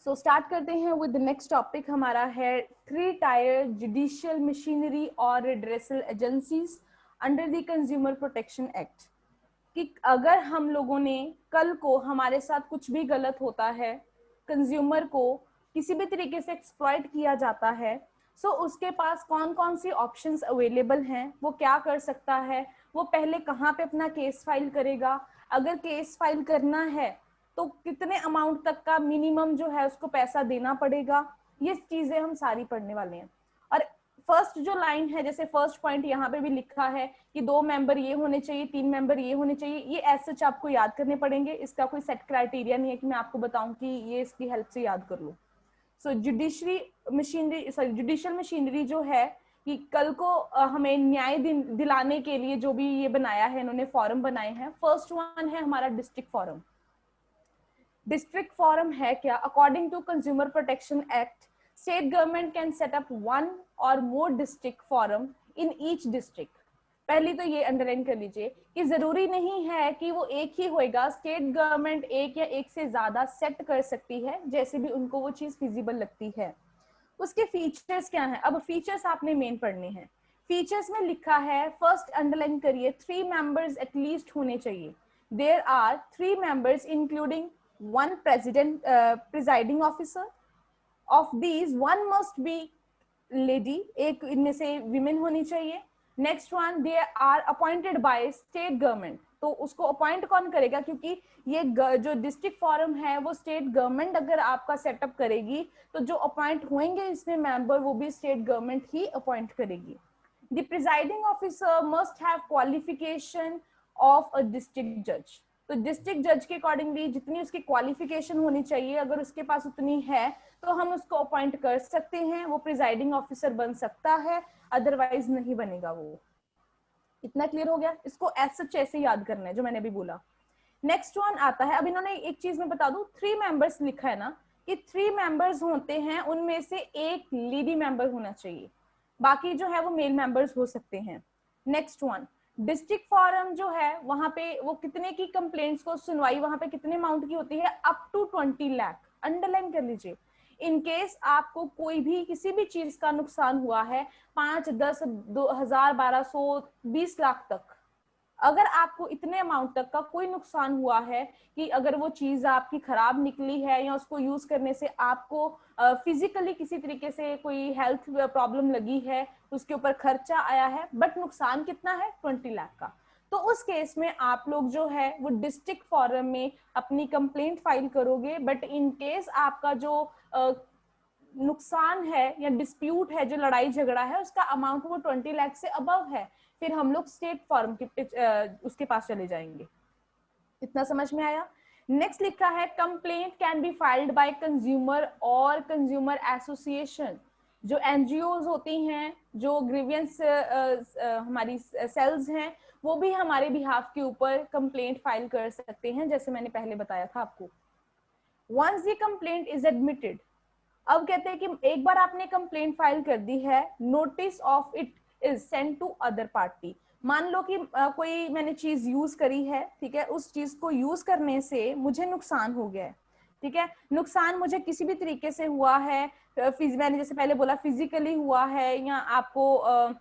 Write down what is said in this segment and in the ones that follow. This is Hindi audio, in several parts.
सो स्टार्ट करते हैं विद द नेक्स्ट टॉपिक। हमारा है 3 टायर जुडिशियल मशीनरी और redressal agencies under the consumer protection act. कि अगर हम लोगों ने कल को हमारे साथ कुछ भी गलत होता है, कंज्यूमर को किसी भी तरीके से एक्सप्लॉइट किया जाता है, सो उसके पास कौन कौन सी ऑप्शंस अवेलेबल हैं, वो क्या कर सकता है, वो पहले कहाँ पे अपना केस फाइल करेगा, अगर केस फाइल करना है तो कितने अमाउंट तक का मिनिमम जो है उसको पैसा देना पड़ेगा, ये चीजें हम सारी पढ़ने वाले हैं। और फर्स्ट जो लाइन है, जैसे फर्स्ट पॉइंट यहाँ पे भी लिखा है कि 2 मेंबर ये होने चाहिए, 3 मेंबर ये होने चाहिए, ये एज सच आपको याद करने पड़ेंगे। इसका कोई सेट क्राइटेरिया नहीं है कि मैं आपको बताऊं कि ये इसकी हेल्प से याद कर लो। सो जुडिशियल मशीनरी जो है कि कल को हमें न्याय दिलाने के लिए जो भी ये बनाया है, इन्होंने फॉरम बनाए हैं। फर्स्ट वन है हमारा डिस्ट्रिक्ट फॉरम। डिस्ट्रिक्ट फॉरम है क्या? According to consumer protection act, state government can set up 1 और more district forum in each district. पहली तो ये अंडरलाइन कर लीजिए कि जरूरी नहीं है कि वो एक ही होएगा। स्टेट गवर्नमेंट एक या एक से ज्यादा सेट कर सकती है, जैसे भी उनको वो चीज फिजिबल लगती है। उसके फीचर्स क्या हैं? अब फीचर्स आपने मेन पढ़ने हैं। फीचर्स में लिखा है, फर्स्ट अंडरलाइन करिए, 3 मेंबर्स एटलीस्ट होने चाहिए। There are 3 members including 1 president, presiding officer. Of these, 1 must be lady, एक इनमें से विमेन होनी चाहिए। Next one, they are appointed by state government. तो उसको अपॉइंट कौन करेगा? क्योंकि ये जो डिस्ट्रिक्ट फॉरम है वो स्टेट गवर्नमेंट अगर आपका सेटअप करेगी, तो जो अपॉइंट होंगे इसमें मेंबर वो भी स्टेट गवर्नमेंट ही अपॉइंट करेगी। The presiding officer must have qualification of a district जज। तो डिस्ट्रिक्ट जज के अकॉर्डिंगली जितनी उसकी क्वालिफिकेशन होनी चाहिए, अगर उसके पास उतनी है तो हम उसको अपॉइंट कर सकते हैं, वो प्रिजाइडिंग ऑफिसर बन सकता है, अदरवाइज नहीं बनेगा वो। इतना क्लियर हो गया? इसको ऐसे ऐसे याद करना है जो मैंने अभी बोला। नेक्स्ट वन आता है, अब इन्होंने एक चीज मैं बता दूं, 3 मेंबर्स लिखा है ना, कि 3 मेंबर्स होते हैं, उनमें से एक लेडी मेंबर होना चाहिए, बाकी जो है वो मेल मेंबर्स हो सकते हैं। नेक्स्ट वन, डिस्ट्रिक्ट फॉरम जो है वहां पे वो कितने की कंप्लेंट्स को सुनवाई वहां पे कितने अमाउंट की होती है? Up to 20 lakh. अंडरलाइन कर लीजिए, इन केस आपको कोई भी किसी भी चीज का नुकसान हुआ है, 5, 10, 2000, 1200, 20 लाख तक, अगर आपको इतने अमाउंट तक का कोई नुकसान हुआ है कि अगर वो चीज आपकी खराब निकली है या उसको यूज करने से आपको फिजिकली किसी तरीके से कोई हेल्थ प्रॉब्लम लगी है, उसके ऊपर खर्चा आया है, बट नुकसान कितना है? 20 लाख का, तो उस केस में आप लोग जो है वो डिस्ट्रिक्ट फॉरम में अपनी कंप्लेंट फाइल करोगे। बट इन केस आपका जो नुकसान है या डिस्प्यूट है, जो लड़ाई झगड़ा है, उसका अमाउंट वो 20 लाख से अबव है, फिर हम लोग स्टेट फॉरम के उसके पास चले जाएंगे। इतना समझ में आया? नेक्स्ट लिखा है, complaint can be filed by consumer और कंज्यूमर एसोसिएशन। जो एनजीओज होती हैं, जो ग्रीवियंस हमारी सेल्स हैं, वो भी हमारे बिहाफ के ऊपर कंप्लेंट फाइल कर सकते हैं, जैसे मैंने पहले बताया था आपको। Once the complaint is admitted, अब कहते हैं कि एक बार आपने कंप्लेंट फाइल कर दी है, notice of it is send to other party. मान लो कि कोई मैंने चीज यूज करी है, ठीक है, उस चीज को यूज करने से मुझे नुकसान हो गया है, ठीक है, नुकसान मुझे किसी भी तरीके से हुआ है, मैंने जैसे पहले बोला फिजिकली हुआ है, या आपको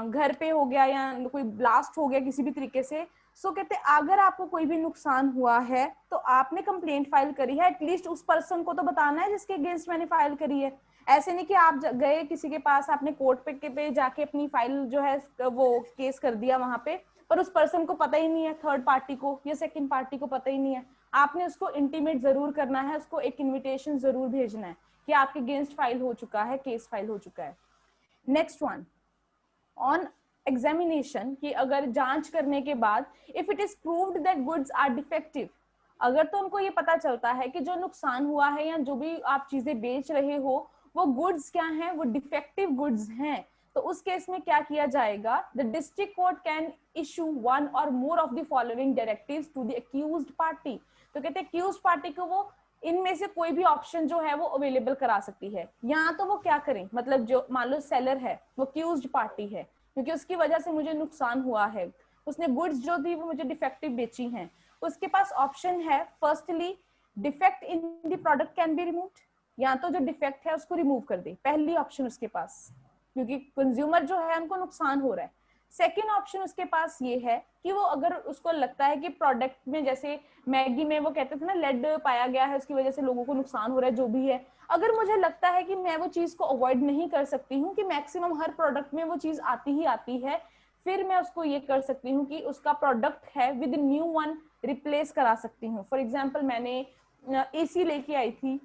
घर पे हो गया, या कोई ब्लास्ट हो गया किसी भी तरीके से। सो कहते हैं अगर आपको कोई भी नुकसान हुआ है तो आपने कंप्लेंट फाइल करी है, एटलीस्ट उस पर्सन को तो बताना है जिसके अगेंस्ट मैंने फाइल करी है। ऐसे नहीं कि आप गए किसी के पास, आपने कोर्ट पे जाके अपनी फाइल जो है वो केस कर दिया वहां पे, पर उस पर्सन को पता ही नहीं है, थर्ड पार्टी को या सेकंड पार्टी को पता ही नहीं है। आपने उसको इंटीमेट जरूर करना है, उसको एक इन्विटेशन जरूर भेजना है कि आपके अगेंस्ट फाइल हो चुका है, केस फाइल हो चुका है। नेक्स्ट वन, ऑन एग्जामिनेशन, कि अगर जांच करने के बाद, if it is proved that goods are defective, अगर तो उनको ये पता चलता है कि जो नुकसान हुआ है या जो भी आप चीजें बेच रहे हो वो गुड्स क्या हैं, वो डिफेक्टिव गुड्स हैं, तो उस केस में क्या किया जाएगा? The district court can issue 1 और more of the following directives to the accused party. तो कहते हैं अक्यूज्ड पार्टी को वो इनमें से कोई भी ऑप्शन जो है वो अवेलेबल करा सकती है। यहाँ तो वो क्या करें, मतलब जो मान लो सेलर है वो अक्यूज्ड पार्टी है, क्योंकि उसकी वजह से मुझे नुकसान हुआ है, उसने गुड्स जो थी वो मुझे डिफेक्टिव बेची हैं, उसके पास ऑप्शन है, firstly defect in the product can be removed, या तो जो डिफेक्ट है उसको रिमूव कर दे, पहली ऑप्शन उसके पास, क्योंकि कंज्यूमर जो है उनको नुकसान हो रहा है। सेकेंड ऑप्शन उसके पास ये है कि वो अगर उसको लगता है कि प्रोडक्ट में, जैसे मैगी में वो कहते थे ना लेड पाया गया है, उसकी वजह से लोगों को नुकसान हो रहा है, जो भी है, अगर मुझे लगता है कि मैं वो चीज को अवॉइड नहीं कर सकती हूँ, कि मैक्सिमम हर प्रोडक्ट में वो चीज आती ही आती है, फिर मैं उसको ये कर सकती हूँ कि उसका प्रोडक्ट है विद न्यू वन रिप्लेस करा सकती हूँ। फॉर एग्जाम्पल मैंने एसी लेके आई थी,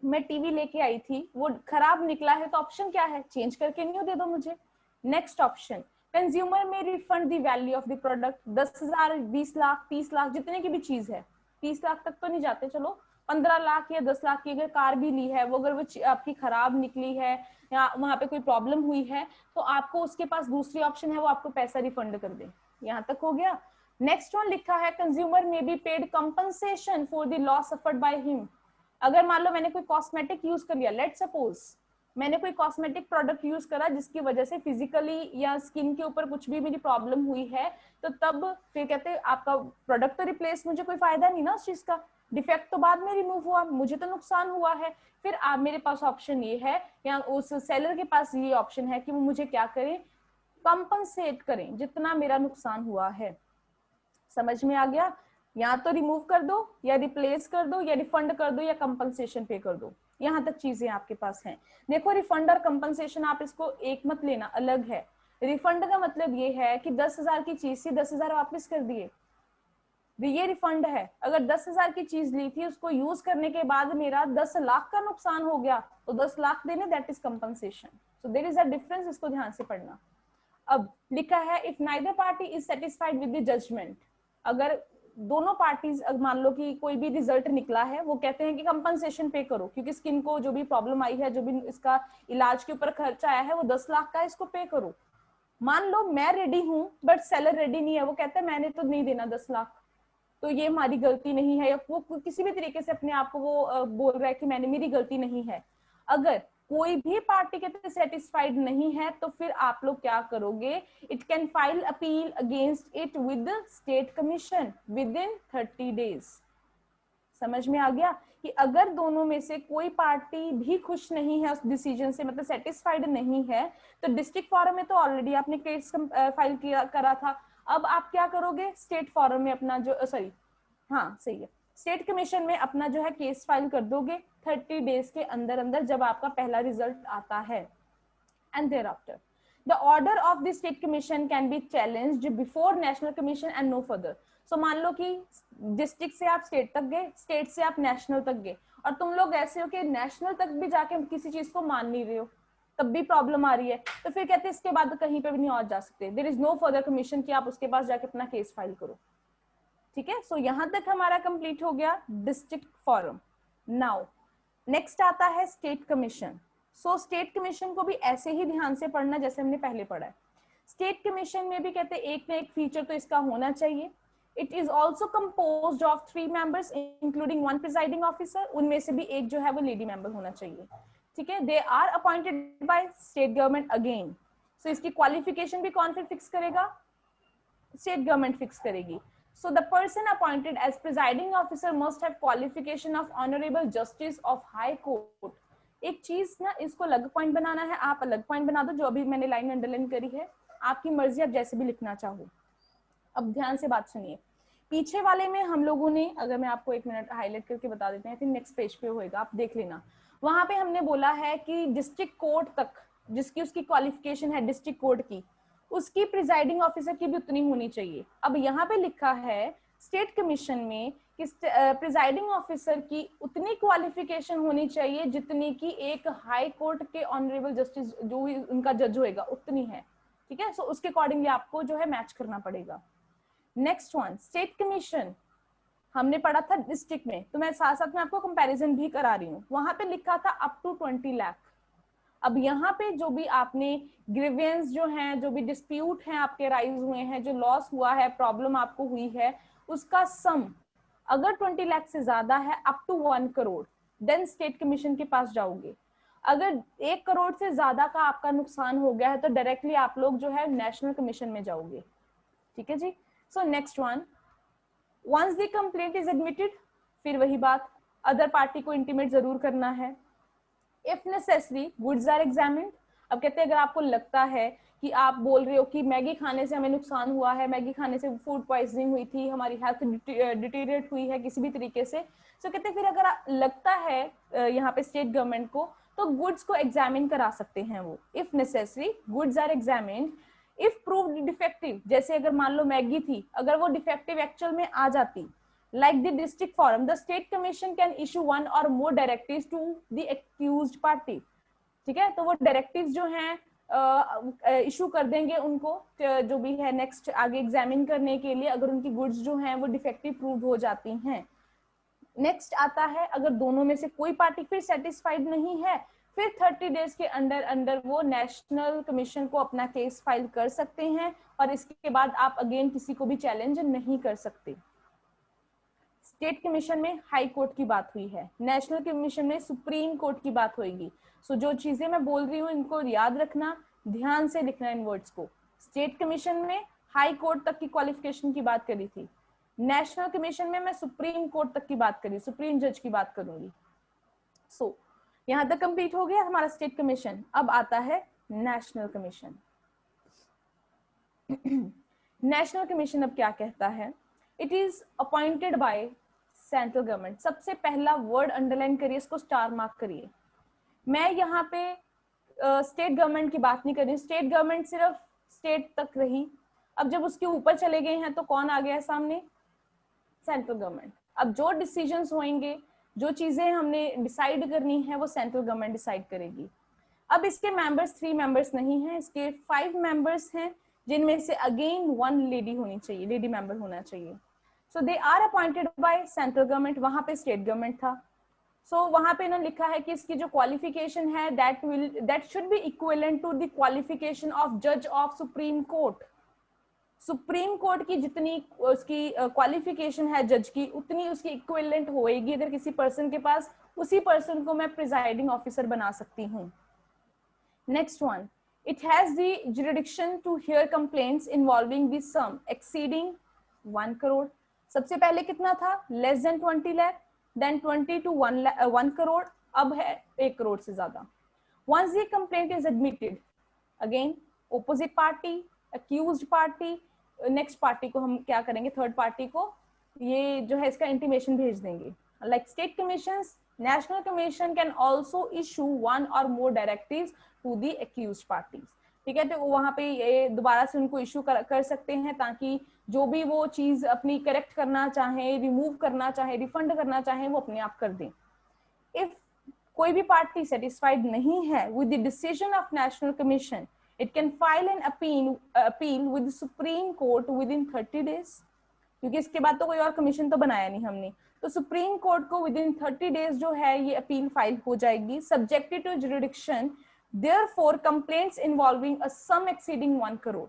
मैं टीवी लेके आई थी, वो खराब निकला है, तो ऑप्शन क्या है, चेंज करके न्यू दे दो मुझे। नेक्स्ट ऑप्शन, कंज्यूमर में refund the value of the product. 10,000, 20 lakh, 30 lakh, जितने की भी चीज है, 30 लाख तक तो नहीं जाते, चलो 15 लाख या 10 लाख की अगर कार भी ली है, वो अगर वो आपकी खराब निकली है या वहां पे कोई प्रॉब्लम हुई है, तो आपको उसके पास दूसरी ऑप्शन है, वो आपको पैसा रिफंड कर दे। यहाँ तक हो गया। नेक्स्ट वन लिखा है, कंज्यूमर में be paid compensation for the loss suffered by him. अगर मान लो मैंने कोई कॉस्मेटिक यूज कर लिया, लेट सपोज मैंने कोई कॉस्मेटिक प्रोडक्ट यूज करा जिसकी वजह से फिजिकली या स्किन के ऊपर कुछ भी मेरी प्रॉब्लम हुई है, तो तब फिर कहते हैं आपका प्रोडक्ट तो रिप्लेस, मुझे कोई फायदा नहीं ना उस चीज का, डिफेक्ट तो बाद में रिमूव हुआ, मुझे तो नुकसान हुआ है। फिर आप, मेरे पास ऑप्शन ये है, या उस सेलर के पास ये ऑप्शन है कि वो मुझे क्या करें, कंपनसेट करें जितना मेरा नुकसान हुआ है। समझ में आ गया? या तो रिमूव कर दो, या रिप्लेस कर दो, या रिफंड कर दो, या कंपनसेशन पे कर दो। यहाँ तक चीजें आपके पास हैं। देखो, रिफंड और कंपनसेशन आप इसको एक मत लेना, अलग है। रिफंड का मतलब ये है कि 10,000 की चीज थी, 10,000 वापस कर दिए, ये रिफंड है। अगर 10,000 की चीज ली थी, उसको यूज करने के बाद मेरा 10 लाख का नुकसान हो गया, तो 10 लाख देने, that is compensation. So there is a difference, इसको ध्यान से पढ़ना। अब लिखा है, if neither party is satisfied with the judgement, अगर दोनों पार्टीज, मान लो कि कोई भी रिजल्ट निकला है, वो कहते हैं कि कंपनसेशन पे करो, क्योंकि स्किन को जो भी प्रॉब्लम आई है, जो भी इसका इलाज के ऊपर खर्चा आया है, वो 10 लाख का, इसको पे करो। मान लो मैं रेडी हूं बट सेलर रेडी नहीं है, वो कहता है मैंने तो नहीं देना 10 लाख, तो ये हमारी गलती नहीं है, या वो किसी भी तरीके से अपने आप को वो बोल रहा है कि मैंने, मेरी गलती नहीं है। अगर कोई भी पार्टी के सेटिस्फाइड नहीं है, तो फिर आप लोग क्या करोगे, it can file appeal against it with state commission with in 30 days. समझ में आ गया कि अगर दोनों में से कोई पार्टी भी खुश नहीं है उस डिसीजन से, मतलब सेटिस्फाइड नहीं है, तो डिस्ट्रिक्ट फॉरम में तो ऑलरेडी आपने केस फाइल किया करा था, अब आप क्या करोगे, स्टेट फॉरम में अपना जो, सॉरी हाँ सही है, स्टेट कमीशन में अपना जो है केस फाइल कर दोगे 30 डेज के अंदर अंदर, जब आपका पहला रिजल्ट आता है। And thereafter the order of the state commission can be challenged before national commission and no further. So मान लो कि डिस्ट्रिक्ट से आप स्टेट तक गए, स्टेट से आप नेशनल तक गए, और तुम लोग ऐसे हो कि नेशनल तक भी जाके किसी चीज को मान नहीं रहे हो, तब भी प्रॉब्लम आ रही है, तो फिर कहते हैं इसके बाद कहीं पे भी नहीं और जा सकते, there is no further commission कि आप उसके पास जाके अपना केस फाइल करो। ठीक है, सो यहां तक हमारा कंप्लीट हो गया डिस्ट्रिक्ट फॉरम। नाउ नेक्स्ट आता है स्टेट कमीशन। सो स्टेट कमीशन को भी ऐसे ही ध्यान से पढ़ना जैसे हमने पहले पढ़ा है। स्टेट कमीशन में भी कहते हैं एक ना एक फीचर तो इसका होना चाहिए। It is also composed of 3 members including 1 presiding officer, उनमें से भी एक जो है वो लेडी मेंबर होना चाहिए। ठीक है, they are appointed by state government again. So इसकी क्वालिफिकेशन भी कौन फिक्स करेगा, स्टेट गवर्नमेंट फिक्स करेगी। So the person appointed as presiding officer must have qualification of honorable justice of high court। एक चीज ना, इसको अलग पॉइंट बनाना है, आप अलग पॉइंट बना दो, जो अभी मैंने लाइन अंडरलाइन करी है, आपकी मर्जी, आप जैसे भी लिखना चाहो। अब ध्यान से बात सुनिए, पीछे वाले में हम लोगों ने, अगर मैं आपको 1 मिनट हाईलाइट करके बता देते हैं, फिर नेक्स्ट पेज पे होएगा, आप देख लेना। वहां पे हमने बोला है कि डिस्ट्रिक्ट कोर्ट तक जिसकी उसकी क्वालिफिकेशन है डिस्ट्रिक्ट कोर्ट की, उसकी प्रिजाइडिंग ऑफिसर की भी उतनी होनी चाहिए। अब यहाँ पे लिखा है स्टेट कमीशन में कि प्रिजाइडिंग ऑफिसर की उतनी क्वालिफिकेशन होनी चाहिए जितनी की एक हाई कोर्ट के ऑनरेबल जस्टिस जो उनका जज होएगा उतनी है। ठीक है, सो उसके अकॉर्डिंगली आपको जो है मैच करना पड़ेगा। नेक्स्ट वन, स्टेट कमीशन हमने पढ़ा था डिस्ट्रिक्ट में, तो मैं साथ साथ में आपको कंपैरिजन भी करा रही हूँ। वहां पे लिखा था अप टू 20 लाख। अब यहाँ पे जो भी आपने ग्रीवेंस जो हैं, जो भी डिस्प्यूट हैं आपके राइज हुए हैं, जो लॉस हुआ है, प्रॉब्लम आपको हुई है, उसका सम अगर 20 लाख से ज्यादा है, up to 1 crore, then state commission के पास जाओगे। अगर 1 करोड़ से ज्यादा का आपका नुकसान हो गया है, तो डायरेक्टली आप लोग जो है नेशनल कमीशन में जाओगे। ठीक है जी। So next one, once the complaint is admitted, फिर वही बात, अदर पार्टी को इंटीमेट जरूर करना है। If necessary goods are examined. अब कहते हैं अगर आपको लगता है कि आप बोल रहे हो कि मैगी खाने से हमें नुकसान हुआ है, मैगी खाने से फूड पॉइजनिंग हुई थी, हमारी हेल्थ डिटीरियरेट हुई है किसी भी तरीके से, तो कहते हैं फिर अगर लगता है यहाँ पे स्टेट गवर्नमेंट को, तो गुड्स को एग्जामिन करा सकते हैं वो। If necessary goods are examined if proved defective, जैसे अगर मान लो मैगी थी, अगर वो डिफेक्टिव एक्चुअल में आ जाती, like the district forum, the state commission can issue one or more directives to the accused party। ठीक है, तो वो डायरेक्टिव्स जो हैं इशू कर देंगे उनको, जो भी है नेक्स्ट आगे एग्जामिन करने के लिए, अगर उनकी गुड्स जो हैं वो डिफेक्टिव प्रूव हो जाती हैं। नेक्स्ट आता है अगर दोनों में से कोई पार्टी फिर सेटिस्फाइड नहीं है, फिर 30 डेज के अंदर वो नेशनल कमीशन को अपना केस फाइल कर सकते हैं, और इसके बाद आप अगेन किसी को भी चैलेंज नहीं कर सकते। स्टेट कमीशन में हाई कोर्ट की बात हुई है, नेशनल कमीशन में सुप्रीम कोर्ट की बात होगी। सो जो चीजें मैं बोल रही हूँ इनको याद रखना, ध्यान से लिखना इन वर्ड्स को। स्टेट कमीशन में हाई कोर्ट तक की क्वालिफिकेशन की बात करी थी, नेशनल कमीशन में मैं सुप्रीम कोर्ट तक की बात करी, सुप्रीम जज की बात करूंगी। सो यहां तक कंप्लीट हो गया हमारा स्टेट कमीशन। अब आता है नेशनल कमीशन। नेशनल कमीशन अब क्या कहता है, it is appointed by central government. सबसे पहला वर्ड अंडरलाइन करिए, इसको स्टार मार्क करिए। मैं यहाँ पे स्टेट गवर्नमेंट की बात नहीं कर रही, स्टेट गवर्नमेंट सिर्फ स्टेट तक रही, अब जब उसके ऊपर चले गए हैं तो कौन आ गया है सामने, सेंट्रल गवर्नमेंट। अब जो डिसीजंस होंगे, जो चीजें हमने डिसाइड करनी है वो सेंट्रल गवर्नमेंट डिसाइड करेगी। अब इसके मेंबर्स 3 मेंबर्स नहीं हैं, इसके 5 मेंबर्स हैं, जिनमें से अगेन 1 लेडी होनी चाहिए, लेडी मेंबर होना चाहिए। So they are appointed by central government, वहां पे स्टेट गवर्नमेंट था। सो वहां पे इन्होंने लिखा है कि इसकी जो क्वालिफिकेशन है that should be equivalent to the qualification of जज of supreme court. Supreme court की जितनी उसकी क्वालिफिकेशन है जज की, उतनी उसकी इक्विवेलेंट होएगी अगर किसी पर्सन के पास, उसी पर्सन को मैं प्रिजाइडिंग ऑफिसर बना सकती हूँ। Next one, it has the jurisdiction to hear complaints involving the sum exceeding 1 crore। सबसे पहले कितना था, less than 20 lakh, then 20 to 1 crore, अब है 1 करोड़ से ज्यादा। Once the complaint is admitted, again opposite party, accused party, next party को हम क्या करेंगे, थर्ड पार्टी को ये जो है इसका इंटीमेशन भेज देंगे। Like state commissions, national commission can also issue one or more directives to the accused parties। ठीक है, तो वहां पे ये दोबारा से उनको इशू कर सकते हैं, ताकि जो भी वो चीज अपनी करेक्ट करना चाहे, रिमूव करना चाहे, रिफंड करना चाहे, वो अपने आप कर दें। इफ कोई भी पार्टी सेटिस्फाइड नहीं है with the decision of national commission, it can file an appeal with supreme court with in 30 days. क्योंकि इसके बाद तो कोई और कमीशन तो बनाया नहीं हमने, तो सुप्रीम कोर्ट को विद इन 30 डेज जो है ये अपील फाइल हो जाएगी, subjected to jurisdiction Therefore, complaints involving a sum exceeding 1 crore।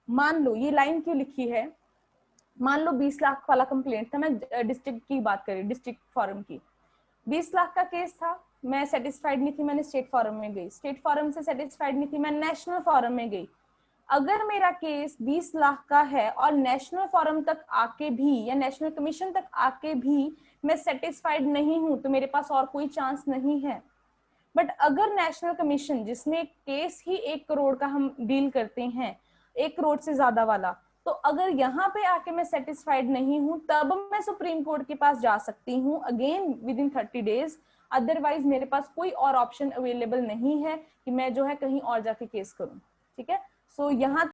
मान लो ये लाइन क्यों लिखी है, मान लो 20 लाख वाला कंप्लेंट था, मैं डिस्ट्रिक्ट की बात करी, डिस्ट्रिक्ट फॉरम की, 20 लाख का केस था, मैं सेटिस्फाइड नहीं थी, मैंने स्टेट फॉरम में गई, स्टेट फॉरम से सेटिस्फाइड नहीं थी, मैं नेशनल फॉरम में गई। अगर मेरा केस 20 लाख का है और नेशनल फॉरम तक आके भी या नेशनल कमीशन तक आके भी मैं सेटिस्फाइड नहीं हूं, तो मेरे पास और कोई चांस नहीं है। बट अगर नेशनल कमीशन, जिसमें केस ही 1 करोड़ का हम डील करते हैं, 1 करोड़ से ज्यादा वाला, तो अगर यहाँ पे आके मैं सेटिस्फाइड नहीं हूं, तब मैं सुप्रीम कोर्ट के पास जा सकती हूँ again with in 30 days. Otherwise मेरे पास कोई और ऑप्शन अवेलेबल नहीं है कि मैं जो है कहीं और जाके केस करूं। ठीक है, सो यहाँ